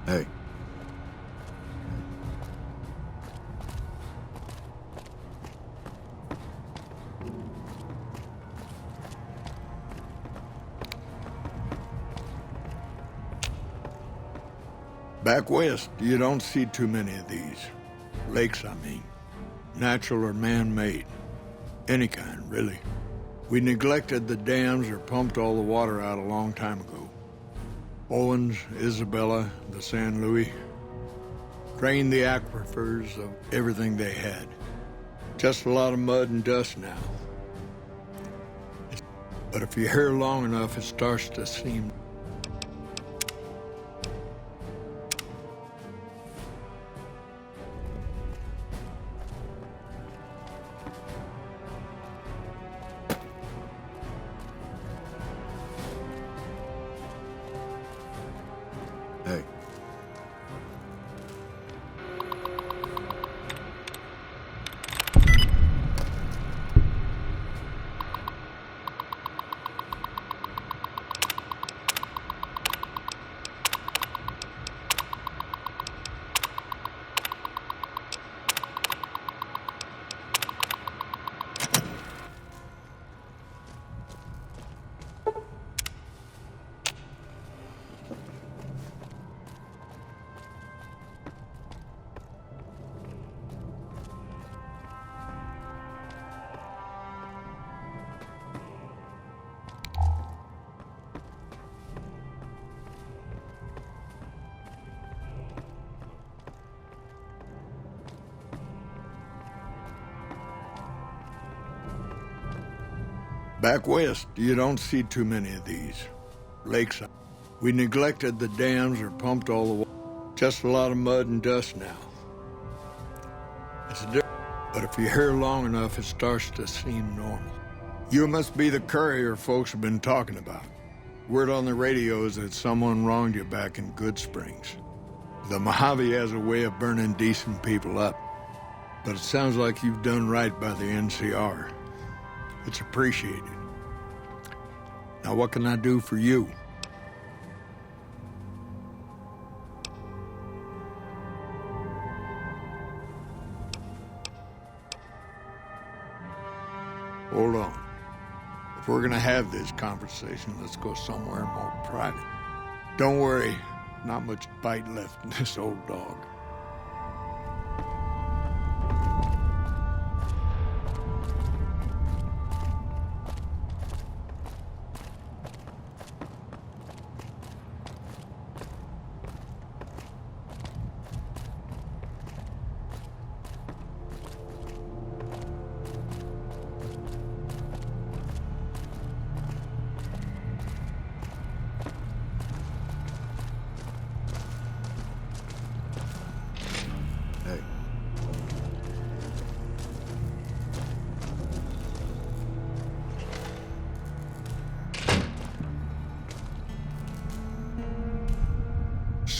Hey. Back west, you don't see too many of these. Lakes, I mean. Natural or man-made. Any kind, really. We neglected the dams or pumped all the water out a long time ago. Owens, Isabella, the San Luis. Drained the aquifers of everything they had. Just a lot of mud and dust now. But if you're here long enough, it starts to seem... Hey. Back west, you don't see too many of these. Lakes. We neglected the dams or pumped all the water. Just a lot of mud and dust now. It's different, but if you're here long enough, it starts to seem normal. You must be the courier folks have been talking about. Word on the radio is that someone wronged you back in Good Springs. The Mojave has a way of burning decent people up, but it sounds like you've done right by the NCR. It's appreciated. Now, what can I do for you? Hold on. If we're gonna have this conversation, let's go somewhere more private. Don't worry, not much bite left in this old dog.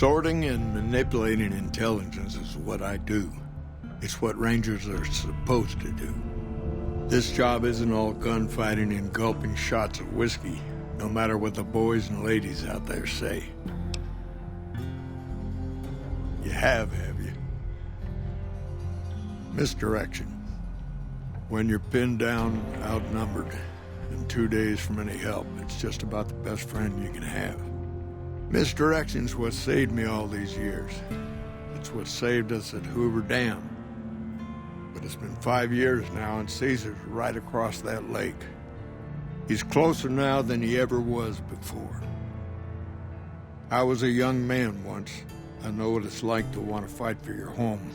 Sorting and manipulating intelligence is what I do. It's what Rangers are supposed to do. This job isn't all gunfighting and gulping shots of whiskey, no matter what the boys and ladies out there say. You have you? Misdirection. When you're pinned down, outnumbered, and 2 days from any help, it's just about the best friend you can have. Misdirection's what saved me all these years. It's what saved us at Hoover Dam. But it's been 5 years now, and Caesar's right across that lake. He's closer now than he ever was before. I was a young man once. I know what it's like to want to fight for your home.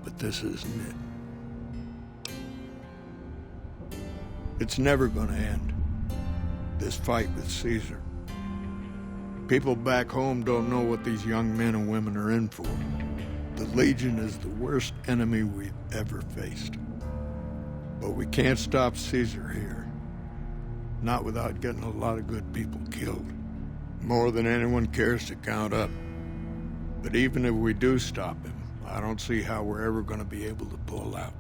But this isn't it. It's never gonna end, this fight with Caesar. People back home don't know what these young men and women are in for. The Legion is the worst enemy we've ever faced. But we can't stop Caesar here. Not without getting a lot of good people killed. More than anyone cares to count up. But even if we do stop him, I don't see how we're ever going to be able to pull out.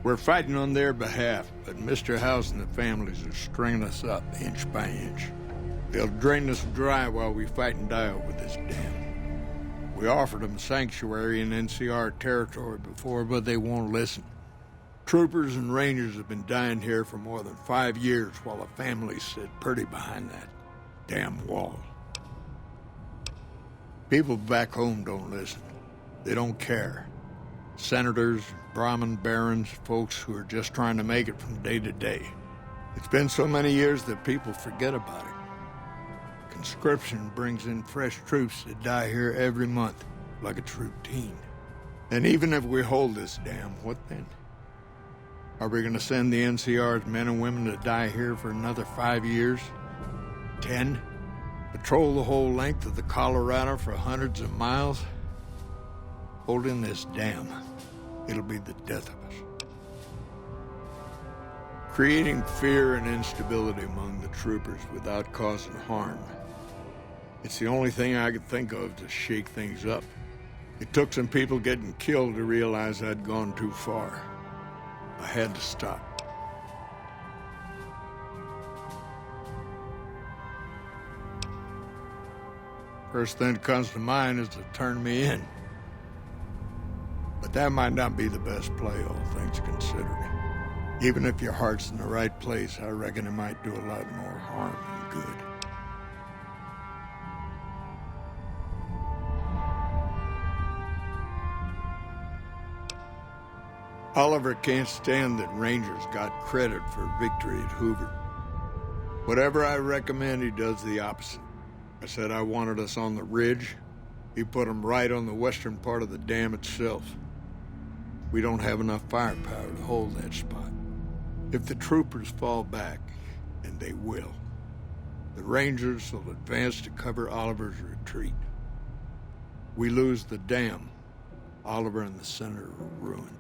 We're fighting on their behalf, but Mr. House and the families are stringing us up inch by inch. They'll drain us dry while we fight and die over this dam. We offered them sanctuary in NCR territory before, but they won't listen. Troopers and Rangers have been dying here for more than 5 years while the families sit pretty behind that damn wall. People back home don't listen. They don't care. Senators, Brahmin barons, folks who are just trying to make it from day to day. It's been so many years that people forget about it. Conscription brings in fresh troops that die here every month, like it's routine. And even if we hold this dam, what then? Are we going to send the NCR's men and women to die here for another 5 years? 10? Patrol the whole length of the Colorado for hundreds of miles? Holding this dam, it'll be the death of us. Creating fear and instability among the troopers without causing harm. It's the only thing I could think of to shake things up. It took some people getting killed to realize I'd gone too far. I had to stop. First thing that comes to mind is to turn me in. But that might not be the best play, all things considered. Even if your heart's in the right place, I reckon it might do a lot more harm than good. Oliver can't stand that Rangers got credit for victory at Hoover. Whatever I recommend, he does the opposite. I said I wanted us on the ridge. He put them right on the western part of the dam itself. We don't have enough firepower to hold that spot. If the troopers fall back, and they will, the Rangers will advance to cover Oliver's retreat. We lose the dam, Oliver and the center are ruined.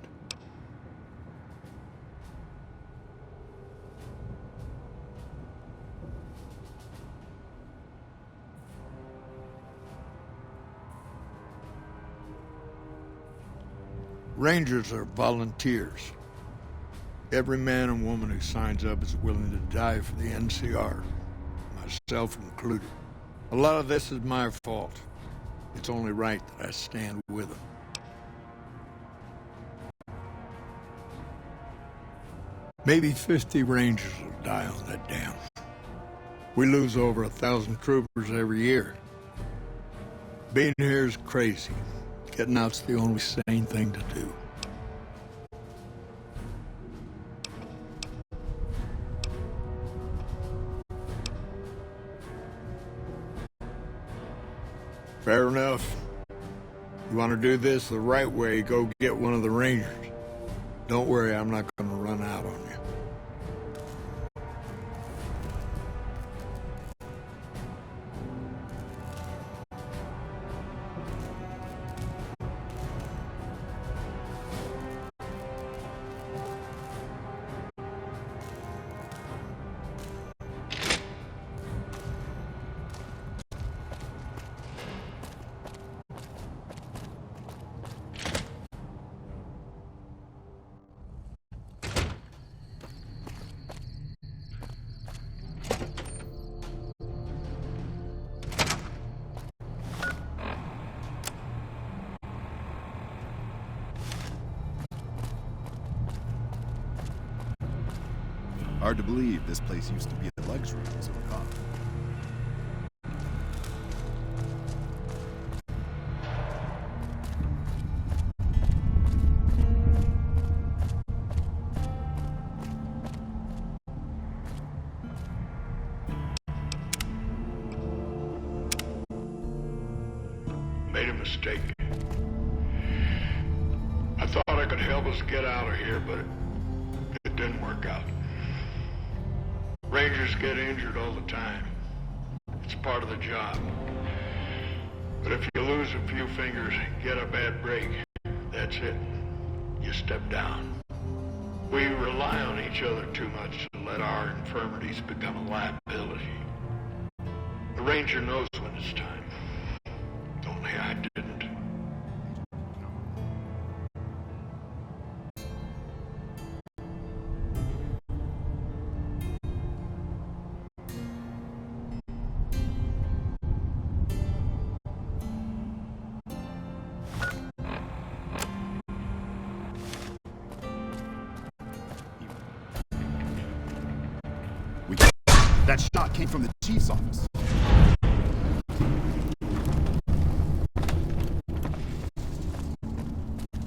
Rangers are volunteers. Every man and woman who signs up is willing to die for the NCR, myself included. A lot of this is my fault. It's only right that I stand with them. Maybe 50 Rangers will die on that dam. We lose over 1,000 troopers every year. Being here is crazy. Getting out's the only sane thing to do. Fair enough. You want to do this the right way, go get one of the Rangers. Don't worry, I'm not going to run out on you. Hard to believe this place used to be a luxury resort, huh? Made a mistake. I thought I could help us get out of here, but it didn't work out. Rangers get injured all the time. It's part of the job. But if you lose a few fingers, get a bad break, that's it. You step down. We rely on each other too much to let our infirmities become a liability. The Ranger knows when it's time. Only I didn't. That shot came from the chief's office.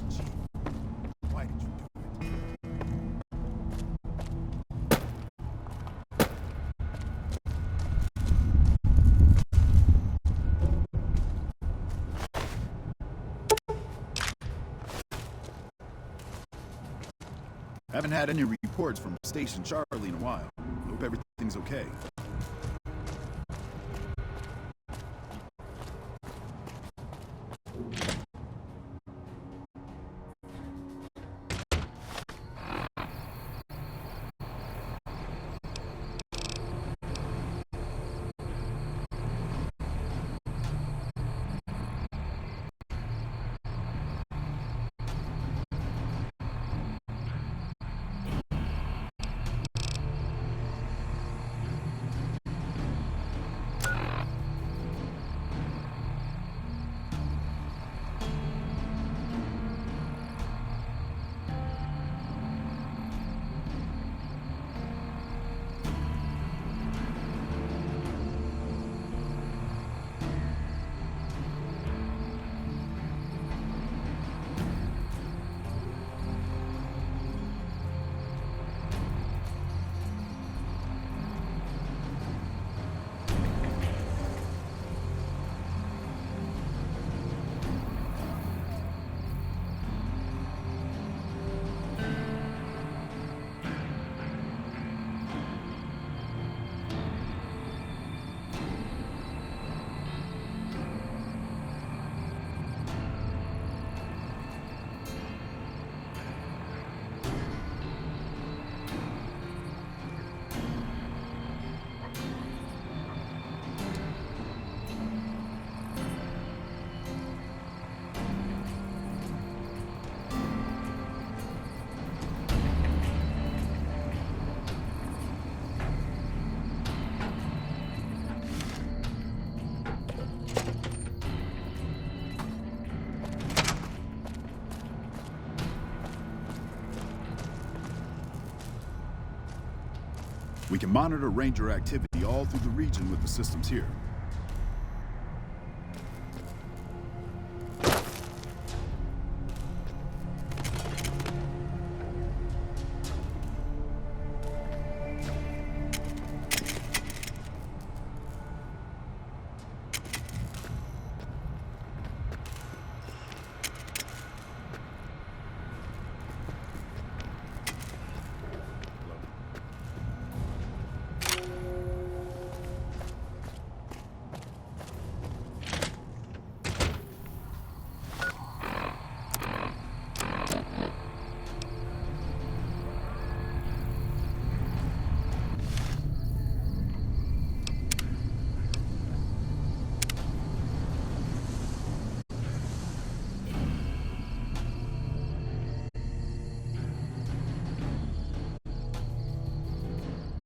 Chief, why did you do it? Haven't had any reports from Station Charlie in a while. Hope everything's okay. We can monitor Ranger activity all through the region with the systems here.